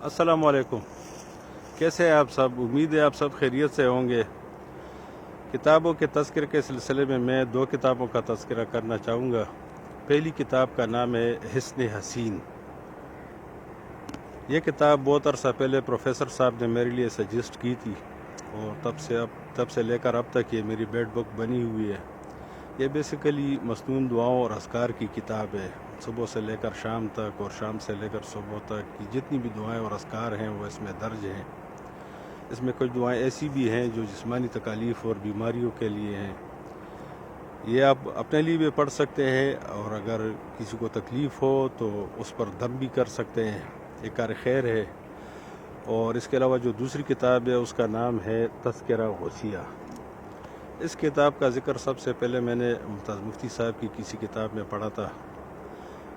السلام علیکم. کیسے ہیں آپ سب؟ امید ہے آپ سب خیریت سے ہوں گے. کتابوں کے تذکرے کے سلسلے میں دو کتابوں کا تذکرہ کرنا چاہوں گا. پہلی کتاب کا نام ہے حسن حسین. یہ کتاب بہت عرصہ پہلے پروفیسر صاحب نے میرے لیے سجیسٹ کی تھی اور تب سے لے کر اب تک یہ میری بیڈ بک بنی ہوئی ہے. یہ بیسیکلی مصنون دعاؤں اور اذکار کی کتاب ہے. صبح سے لے کر شام تک اور شام سے لے کر صبح تک کی جتنی بھی دعائیں اور اذکار ہیں وہ اس میں درج ہیں. اس میں کچھ دعائیں ایسی بھی ہیں جو جسمانی تکالیف اور بیماریوں کے لیے ہیں. یہ آپ اپنے لیے بھی پڑھ سکتے ہیں اور اگر کسی کو تکلیف ہو تو اس پر دم بھی کر سکتے ہیں. یہ کار خیر ہے. اور اس کے علاوہ جو دوسری کتاب ہے اس کا نام ہے تذکرہ غوثیہ. اس کتاب کا ذکر سب سے پہلے میں نے ممتاز مفتی صاحب کی کسی کتاب میں پڑھا تھا.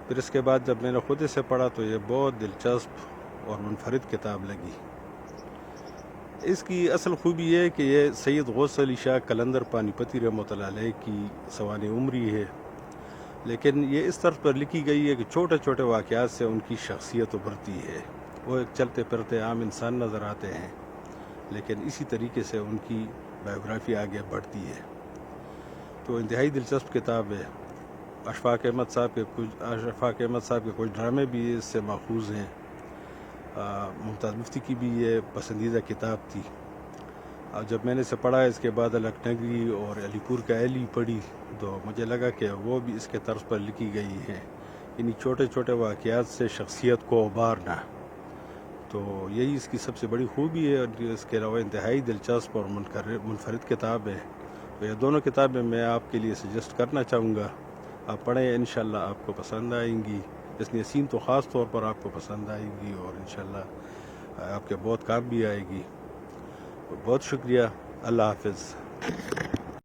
پھر اس کے بعد جب میں نے خود اسے پڑھا تو یہ بہت دلچسپ اور منفرد کتاب لگی. اس کی اصل خوبی یہ ہے کہ یہ سید غوث علی شاہ قلندر پانی پتی رحمۃ اللہ علیہ کی سوانح عمری ہے، لیکن یہ اس طرز پر لکھی گئی ہے کہ چھوٹے چھوٹے واقعات سے ان کی شخصیت ابھرتی ہے. وہ ایک چلتے پھرتے عام انسان نظر آتے ہیں، لیکن اسی طریقے سے ان کی بایوگرافی آگے بڑھتی ہے. تو انتہائی دلچسپ کتاب ہے. اشفاق احمد صاحب کے کچھ ڈرامے بھی اس سے ماخوذ ہیں. ممتاز مفتی کی بھی یہ پسندیدہ کتاب تھی. جب میں نے اسے پڑھا اس کے بعد الکھنگری اور علی پور کا ایلی پڑھی تو مجھے لگا کہ وہ بھی اس کے طرز پر لکھی گئی ہے، یعنی چھوٹے چھوٹے واقعات سے شخصیت کو ابھارنا. تو یہی اس کی سب سے بڑی خوبی ہے. اور اس کے علاوہ انتہائی دلچسپ اور منفرد کتاب ہے. تو یہ دونوں کتابیں میں آپ کے لیے سجیسٹ کرنا چاہوں گا. آپ پڑھیں، انشاءاللہ آپ کو پسند آئیں گی. حسن حسین تو خاص طور پر آپ کو پسند آئے گی اور انشاءاللہ آپ کے بہت کام بھی آئے گی. بہت شکریہ. اللہ حافظ.